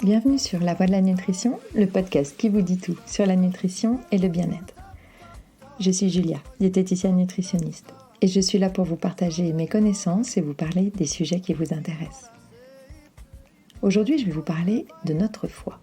Bienvenue sur La Voix de la Nutrition, le podcast qui vous dit tout sur la nutrition et le bien-être. Je suis Julia, diététicienne nutritionniste, et je suis là pour vous partager mes connaissances et vous parler des sujets qui vous intéressent. Aujourd'hui, je vais vous parler de notre foie,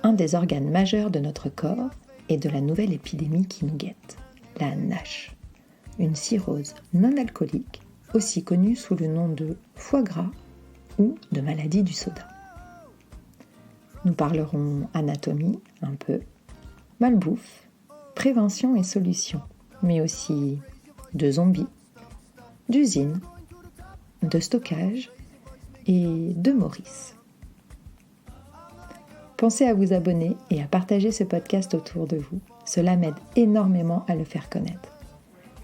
un des organes majeurs de notre corps et de la nouvelle épidémie qui nous guette, la NASH, une cirrhose non alcoolique, aussi connue sous le nom de foie gras ou de maladie du soda. Nous parlerons anatomie un peu, malbouffe, prévention et solutions, mais aussi de zombies, d'usines, de stockage et de Maurice. Pensez à vous abonner et à partager ce podcast autour de vous. Cela m'aide énormément à le faire connaître.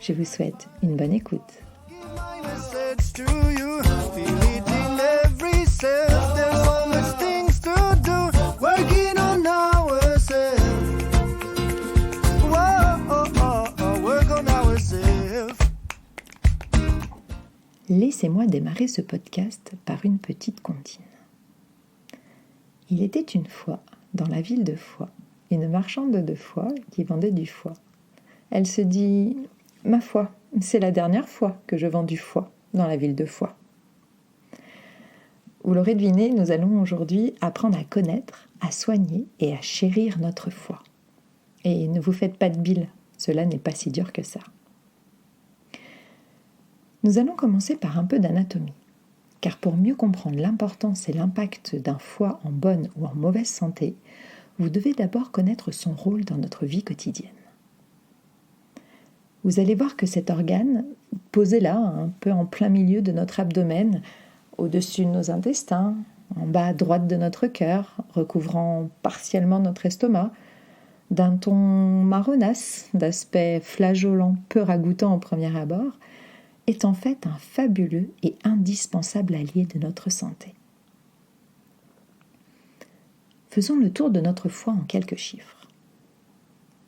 Je vous souhaite une bonne écoute. Laissez-moi démarrer ce podcast par une petite comptine. Il était une fois, dans la ville de Foix, une marchande de foie qui vendait du foie. Elle se dit « Ma foi, c'est la dernière fois que je vends du foie dans la ville de Foix. » Vous l'aurez deviné, nous allons aujourd'hui apprendre à connaître, à soigner et à chérir notre foie. Et ne vous faites pas de bile, cela n'est pas si dur que ça. Nous allons commencer par un peu d'anatomie, car pour mieux comprendre l'importance et l'impact d'un foie en bonne ou en mauvaise santé, vous devez d'abord connaître son rôle dans notre vie quotidienne. Vous allez voir que cet organe, posé là, un peu en plein milieu de notre abdomen, au-dessus de nos intestins, en bas à droite de notre cœur, recouvrant partiellement notre estomac, d'un ton marronasse, d'aspect flageolant peu ragoûtant au premier abord, est en fait un fabuleux et indispensable allié de notre santé. Faisons le tour de notre foie en quelques chiffres.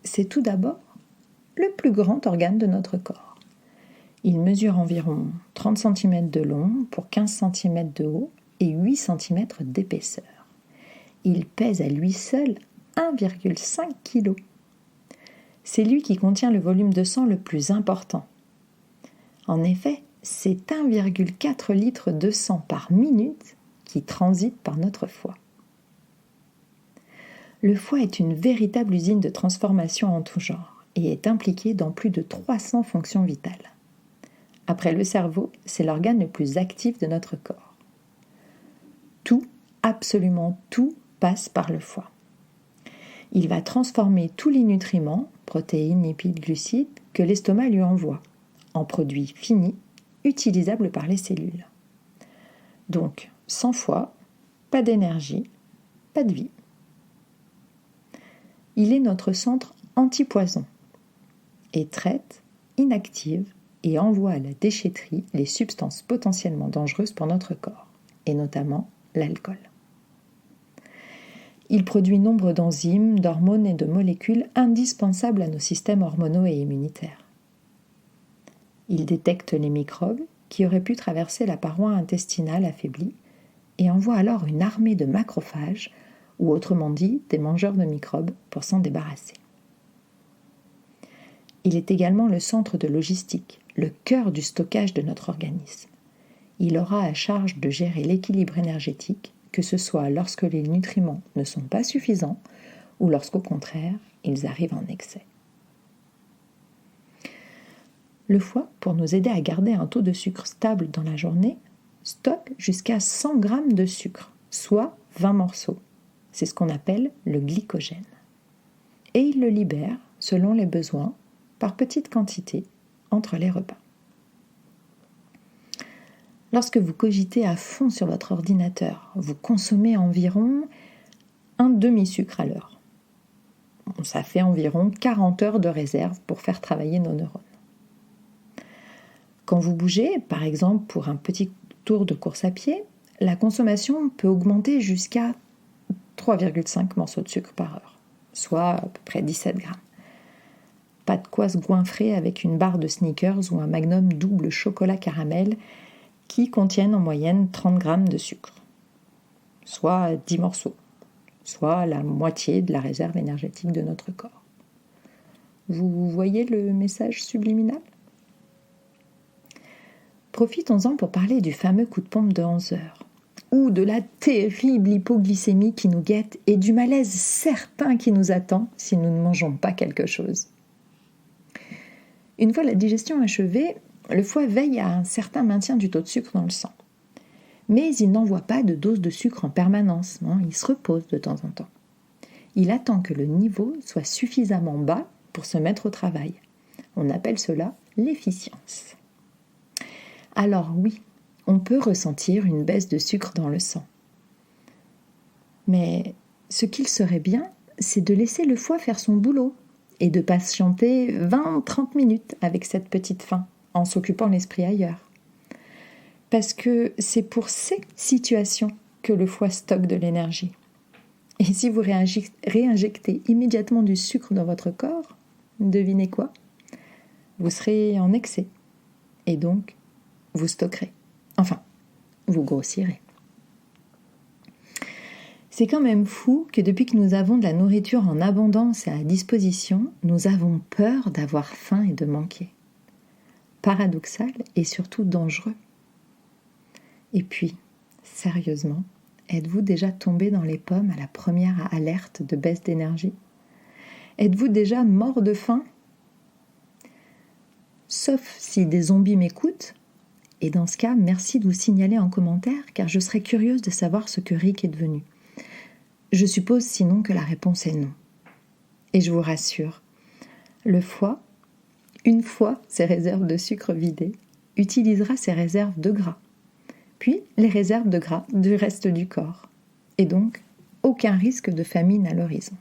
C'est tout d'abord le plus grand organe de notre corps. Il mesure environ 30 cm de long pour 15 cm de haut et 8 cm d'épaisseur. Il pèse à lui seul 1,5 kg. C'est lui qui contient le volume de sang le plus important. En effet, c'est 1,4 litre de sang par minute qui transite par notre foie. Le foie est une véritable usine de transformation en tout genre et est impliqué dans plus de 300 fonctions vitales. Après le cerveau, c'est l'organe le plus actif de notre corps. Tout, absolument tout, passe par le foie. Il va transformer tous les nutriments, protéines, lipides, glucides, que l'estomac lui envoie, en produits finis, utilisables par les cellules. Donc, sans foie, pas d'énergie, pas de vie. Il est notre centre antipoison et traite, inactive et envoie à la déchetterie les substances potentiellement dangereuses pour notre corps, et notamment l'alcool. Il produit nombre d'enzymes, d'hormones et de molécules indispensables à nos systèmes hormonaux et immunitaires. Il détecte les microbes qui auraient pu traverser la paroi intestinale affaiblie et envoie alors une armée de macrophages, ou autrement dit des mangeurs de microbes, pour s'en débarrasser. Il est également le centre de logistique, le cœur du stockage de notre organisme. Il aura à charge de gérer l'équilibre énergétique, que ce soit lorsque les nutriments ne sont pas suffisants ou lorsqu'au contraire, ils arrivent en excès. Le foie, pour nous aider à garder un taux de sucre stable dans la journée, stocke jusqu'à 100 g de sucre, soit 20 morceaux. C'est ce qu'on appelle le glycogène. Et il le libère, selon les besoins, par petites quantités, entre les repas. Lorsque vous cogitez à fond sur votre ordinateur, vous consommez environ un demi-sucre à l'heure. Ça fait environ 40 heures de réserve pour faire travailler nos neurones. Quand vous bougez, par exemple pour un petit tour de course à pied, la consommation peut augmenter jusqu'à 3,5 morceaux de sucre par heure, soit à peu près 17 grammes. Pas de quoi se goinfrer avec une barre de Snickers ou un Magnum double chocolat caramel qui contiennent en moyenne 30 grammes de sucre. soit 10 morceaux, soit la moitié de la réserve énergétique de notre corps. Vous voyez le message subliminal ? Profitons-en pour parler du fameux coup de pompe de 11 heures, ou de la terrible hypoglycémie qui nous guette et du malaise certain qui nous attend si nous ne mangeons pas quelque chose. Une fois la digestion achevée, le foie veille à un certain maintien du taux de sucre dans le sang. Mais il n'envoie pas de dose de sucre en permanence, non, il se repose de temps en temps. Il attend que le niveau soit suffisamment bas pour se mettre au travail. On appelle cela l'efficience. Alors oui, on peut ressentir une baisse de sucre dans le sang. Mais ce qu'il serait bien, c'est de laisser le foie faire son boulot et de patienter 20-30 minutes avec cette petite faim, en s'occupant l'esprit ailleurs. Parce que c'est pour ces situations que le foie stocke de l'énergie. Et si vous réinjectez immédiatement du sucre dans votre corps, devinez quoi ? Vous serez en excès. Et donc, vous stockerez. Enfin, vous grossirez. C'est quand même fou que depuis que nous avons de la nourriture en abondance et à disposition, nous avons peur d'avoir faim et de manquer. Paradoxal et surtout dangereux. Et puis, sérieusement, êtes-vous déjà tombé dans les pommes à la première alerte de baisse d'énergie ? Êtes-vous déjà mort de faim ? Sauf si des zombies m'écoutent, et dans ce cas, merci de vous signaler en commentaire, car je serais curieuse de savoir ce que Rick est devenu. Je suppose sinon que la réponse est non. Et je vous rassure, le foie, une fois ses réserves de sucre vidées, utilisera ses réserves de gras, puis les réserves de gras du reste du corps, et donc aucun risque de famine à l'horizon.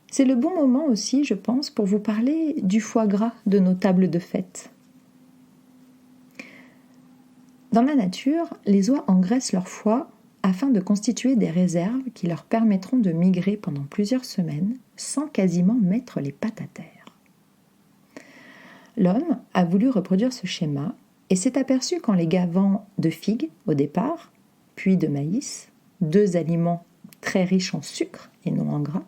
C'est le bon moment aussi, je pense, pour vous parler du foie gras de nos tables de fête. Dans la nature, les oies engraissent leur foie afin de constituer des réserves qui leur permettront de migrer pendant plusieurs semaines sans quasiment mettre les pattes à terre. L'homme a voulu reproduire ce schéma et s'est aperçu qu'en les gavant de figues au départ, puis de maïs, deux aliments très riches en sucre et non en gras,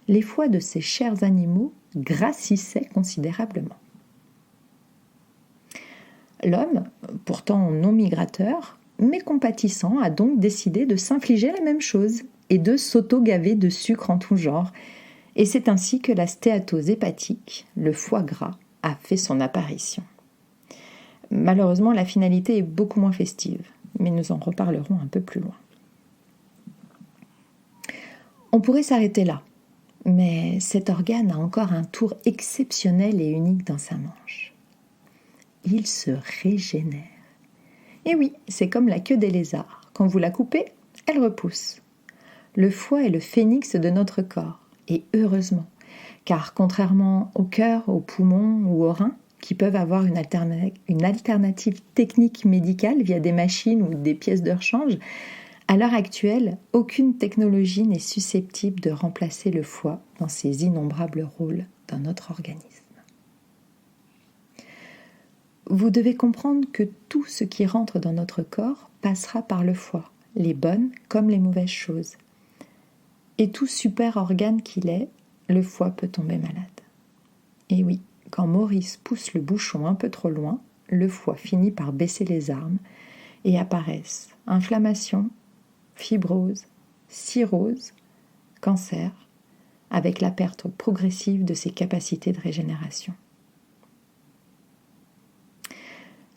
les foies de ces chers animaux grassissaient considérablement. L'homme, pourtant non migrateur, mais compatissant, a donc décidé de s'infliger la même chose et de s'auto-gaver de sucre en tout genre. Et c'est ainsi que la stéatose hépatique, le foie gras, a fait son apparition. Malheureusement, la finalité est beaucoup moins festive, mais nous en reparlerons un peu plus loin. On pourrait s'arrêter là. Mais cet organe a encore un tour exceptionnel et unique dans sa manche. Il se régénère. Et oui, c'est comme la queue des lézards. Quand vous la coupez, elle repousse. Le foie est le phénix de notre corps. Et heureusement, car contrairement au cœur, aux poumons ou aux reins, qui peuvent avoir une alternative technique médicale via des machines ou des pièces de rechange, à l'heure actuelle, aucune technologie n'est susceptible de remplacer le foie dans ses innombrables rôles dans notre organisme. Vous devez comprendre que tout ce qui rentre dans notre corps passera par le foie, les bonnes comme les mauvaises choses. Et tout super organe qu'il est, le foie peut tomber malade. Et oui, quand Maurice pousse le bouchon un peu trop loin, le foie finit par baisser les armes et apparaissent inflammation, fibrose, cirrhose, cancer, avec la perte progressive de ses capacités de régénération.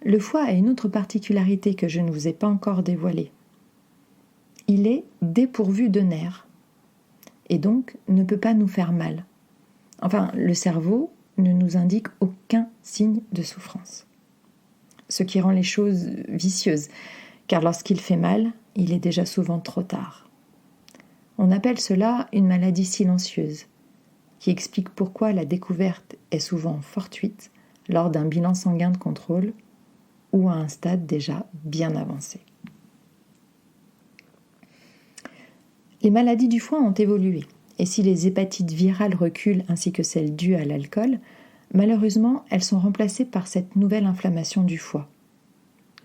Le foie a une autre particularité que je ne vous ai pas encore dévoilée. Il est dépourvu de nerfs et donc ne peut pas nous faire mal. Enfin, le cerveau ne nous indique aucun signe de souffrance. Ce qui rend les choses vicieuses, car lorsqu'il fait mal, il est déjà souvent trop tard. On appelle cela une maladie silencieuse, qui explique pourquoi la découverte est souvent fortuite lors d'un bilan sanguin de contrôle ou à un stade déjà bien avancé. Les maladies du foie ont évolué, et si les hépatites virales reculent ainsi que celles dues à l'alcool, malheureusement, elles sont remplacées par cette nouvelle inflammation du foie.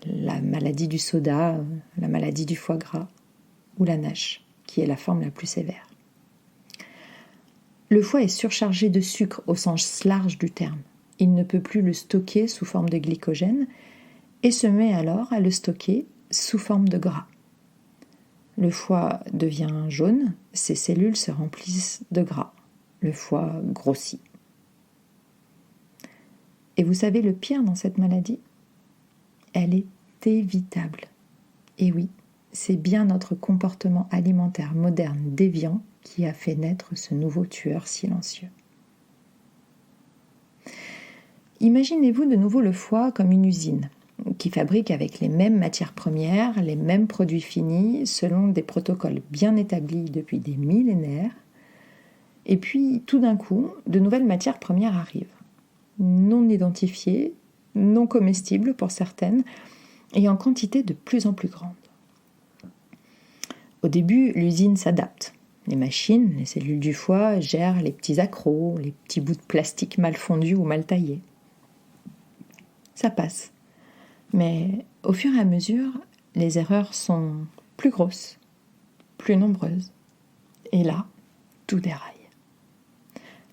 la maladie du soda, la maladie du foie gras ou la NASH, qui est la forme la plus sévère. Le foie est surchargé de sucre au sens large du terme. Il ne peut plus le stocker sous forme de glycogène et se met alors à le stocker sous forme de gras. Le foie devient jaune, ses cellules se remplissent de gras. Le foie grossit. Et vous savez le pire dans cette maladie ? Elle est évitable. Et oui, c'est bien notre comportement alimentaire moderne déviant qui a fait naître ce nouveau tueur silencieux. Imaginez-vous de nouveau le foie comme une usine qui fabrique avec les mêmes matières premières, les mêmes produits finis, selon des protocoles bien établis depuis des millénaires. Et puis, tout d'un coup, de nouvelles matières premières arrivent, non identifiées, non comestibles pour certaines, et en quantité de plus en plus grande. Au début, l'usine s'adapte. Les machines, les cellules du foie gèrent les petits accros, les petits bouts de plastique mal fondus ou mal taillés. Ça passe. Mais au fur et à mesure, les erreurs sont plus grosses, plus nombreuses. Et là, tout déraille.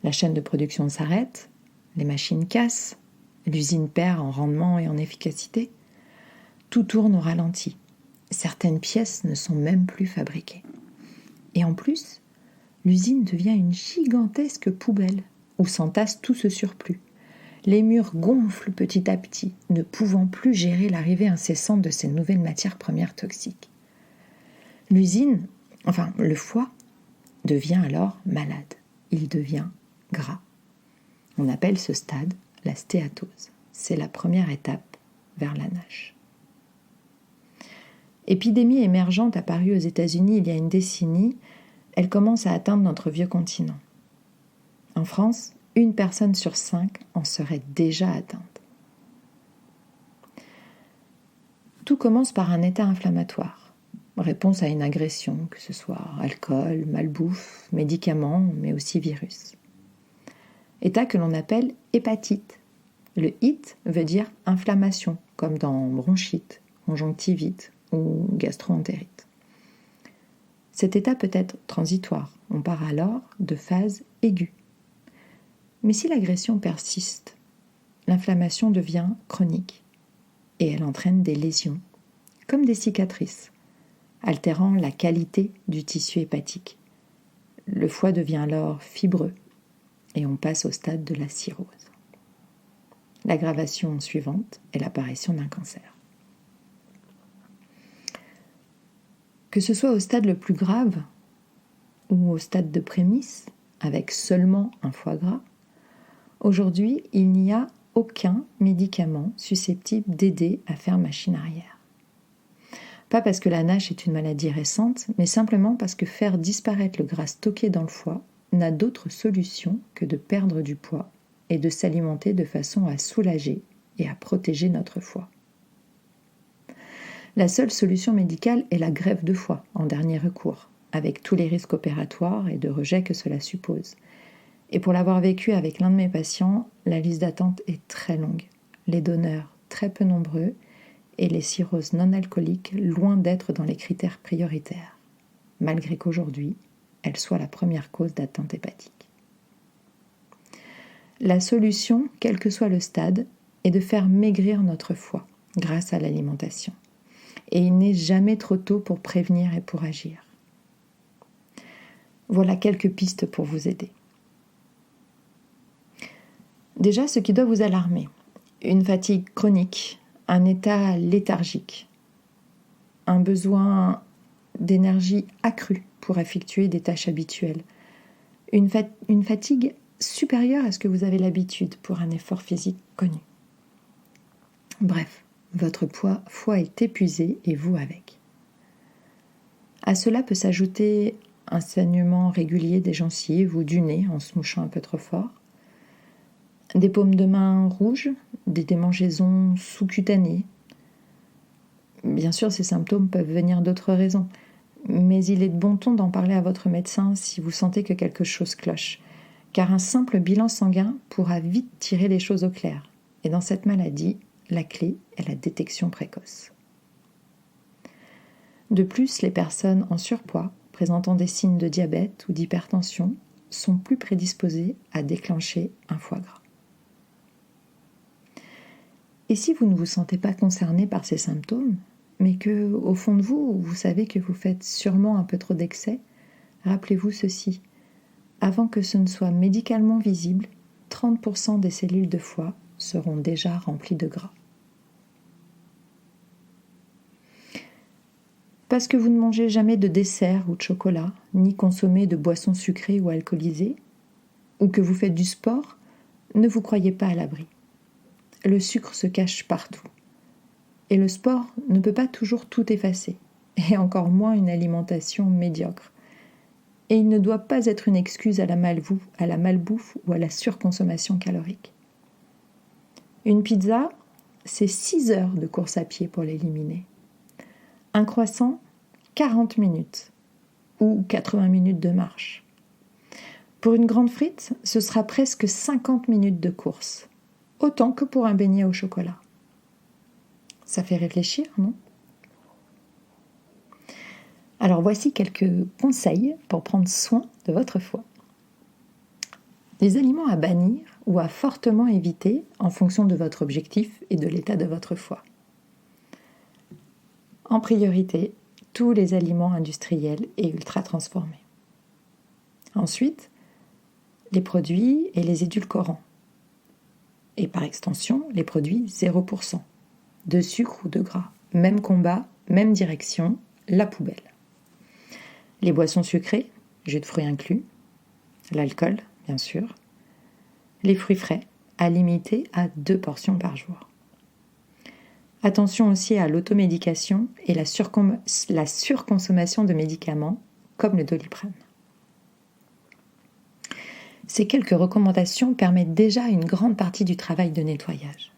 La chaîne de production s'arrête, les machines cassent, l'usine perd en rendement et en efficacité. Tout tourne au ralenti. Certaines pièces ne sont même plus fabriquées. Et en plus, l'usine devient une gigantesque poubelle où s'entasse tout ce surplus. Les murs gonflent petit à petit, ne pouvant plus gérer l'arrivée incessante de ces nouvelles matières premières toxiques. Le foie, devient alors malade. Il devient gras. On appelle ce stade la stéatose. C'est la première étape vers la NASH. Épidémie émergente apparue aux États-Unis il y a une décennie, elle commence à atteindre notre vieux continent. En France, 1 personne sur 5 en serait déjà atteinte. Tout commence par un état inflammatoire, réponse à une agression, que ce soit alcool, malbouffe, médicaments, mais aussi virus. État que l'on appelle hépatite. Le it veut dire inflammation, comme dans bronchite, conjonctivite ou gastro-entérite. Cet état peut être transitoire. On part alors de phase aiguë. Mais si l'agression persiste, l'inflammation devient chronique et elle entraîne des lésions, comme des cicatrices, altérant la qualité du tissu hépatique. Le foie devient alors fibreux et on passe au stade de la cirrhose. L'aggravation suivante est l'apparition d'un cancer. Que ce soit au stade le plus grave ou au stade de prémisse, avec seulement un foie gras, aujourd'hui, il n'y a aucun médicament susceptible d'aider à faire machine arrière. Pas parce que la NASH est une maladie récente, mais simplement parce que faire disparaître le gras stocké dans le foie n'a d'autre solution que de perdre du poids et de s'alimenter de façon à soulager et à protéger notre foie. La seule solution médicale est la greffe de foie, en dernier recours, avec tous les risques opératoires et de rejet que cela suppose. Et pour l'avoir vécu avec l'un de mes patients, la liste d'attente est très longue, les donneurs très peu nombreux et les cirrhoses non alcooliques loin d'être dans les critères prioritaires, malgré qu'aujourd'hui, elles soient la première cause d'atteinte hépatique. La solution, quel que soit le stade, est de faire maigrir notre foie grâce à l'alimentation. Et il n'est jamais trop tôt pour prévenir et pour agir. Voilà quelques pistes pour vous aider. Déjà, ce qui doit vous alarmer, une fatigue chronique, un état léthargique, un besoin d'énergie accrue pour effectuer des tâches habituelles, une fatigue supérieure à ce que vous avez l'habitude pour un effort physique connu. Bref, votre foie est épuisé et vous avec. À cela peut s'ajouter un saignement régulier des gencives ou du nez en se mouchant un peu trop fort, des paumes de main rouges, des démangeaisons sous-cutanées. Bien sûr, ces symptômes peuvent venir d'autres raisons, mais il est de bon ton d'en parler à votre médecin si vous sentez que quelque chose cloche, car un simple bilan sanguin pourra vite tirer les choses au clair. Et dans cette maladie, la clé et la détection précoce. De plus, les personnes en surpoids, présentant des signes de diabète ou d'hypertension, sont plus prédisposées à déclencher un foie gras. Et si vous ne vous sentez pas concerné par ces symptômes, mais que, au fond de vous, vous savez que vous faites sûrement un peu trop d'excès, rappelez-vous ceci. Avant que ce ne soit médicalement visible, 30% des cellules de foie seront déjà remplies de gras. Parce que vous ne mangez jamais de dessert ou de chocolat, ni consommez de boissons sucrées ou alcoolisées, ou que vous faites du sport, ne vous croyez pas à l'abri. Le sucre se cache partout. Et le sport ne peut pas toujours tout effacer, et encore moins une alimentation médiocre. Et il ne doit pas être une excuse à la malbouffe ou à la surconsommation calorique. Une pizza, c'est 6 heures de course à pied pour l'éliminer. Un croissant, 40 minutes ou 80 minutes de marche. Pour une grande frite, ce sera presque 50 minutes de course, autant que pour un beignet au chocolat. Ça fait réfléchir, non ? Alors voici quelques conseils pour prendre soin de votre foie. Les aliments à bannir ou à fortement éviter en fonction de votre objectif et de l'état de votre foie. En priorité, tous les aliments industriels et ultra transformés. Ensuite, les produits et les édulcorants. Et par extension, les produits 0%. De sucre ou de gras. Même combat, même direction, la poubelle. Les boissons sucrées, jus de fruits inclus. L'alcool, bien sûr. Les fruits frais, à limiter à 2 portions par jour. Attention aussi à l'automédication et la surconsommation de médicaments, comme le Doliprane. Ces quelques recommandations permettent déjà une grande partie du travail de nettoyage.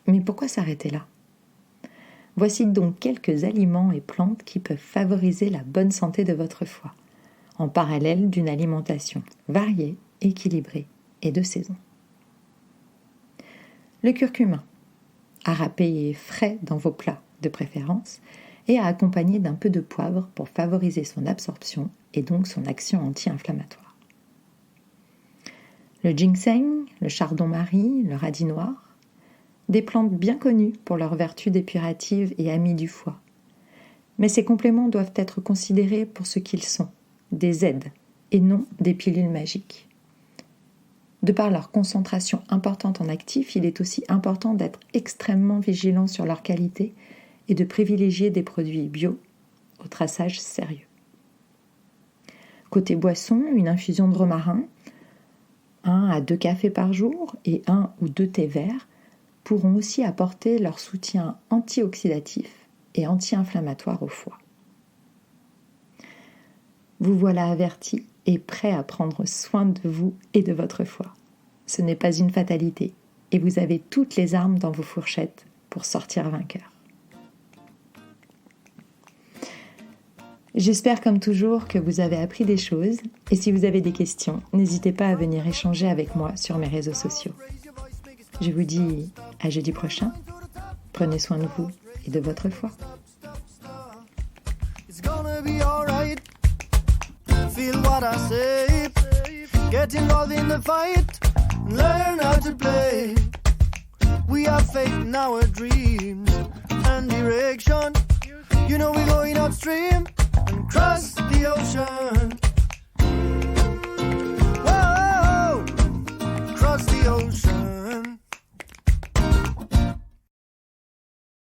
Mais pourquoi s'arrêter là ? Voici donc quelques aliments et plantes qui peuvent favoriser la bonne santé de votre foie, en parallèle d'une alimentation variée, équilibrée et de saison. Le curcuma, à râper frais dans vos plats de préférence et à accompagner d'un peu de poivre pour favoriser son absorption et donc son action anti-inflammatoire. Le ginseng, le chardon-marie, le radis noir, des plantes bien connues pour leurs vertus dépuratives et amies du foie. Mais ces compléments doivent être considérés pour ce qu'ils sont, des aides et non des pilules magiques. De par leur concentration importante en actifs, il est aussi important d'être extrêmement vigilant sur leur qualité et de privilégier des produits bio au traçage sérieux. Côté boisson, une infusion de romarin, 1 à 2 cafés par jour et 1 ou 2 thés verts pourront aussi apporter leur soutien antioxydatif et anti-inflammatoire au foie. Vous voilà averti et prêt à prendre soin de vous et de votre foie. Ce n'est pas une fatalité et vous avez toutes les armes dans vos fourchettes pour sortir vainqueur. J'espère comme toujours que vous avez appris des choses et si vous avez des questions, n'hésitez pas à venir échanger avec moi sur mes réseaux sociaux. Je vous dis à jeudi prochain. Prenez soin de vous et de votre foie. Feel what I say, get involved in the fight, learn how to play. We have faith in our dreams and direction. You know we're going upstream.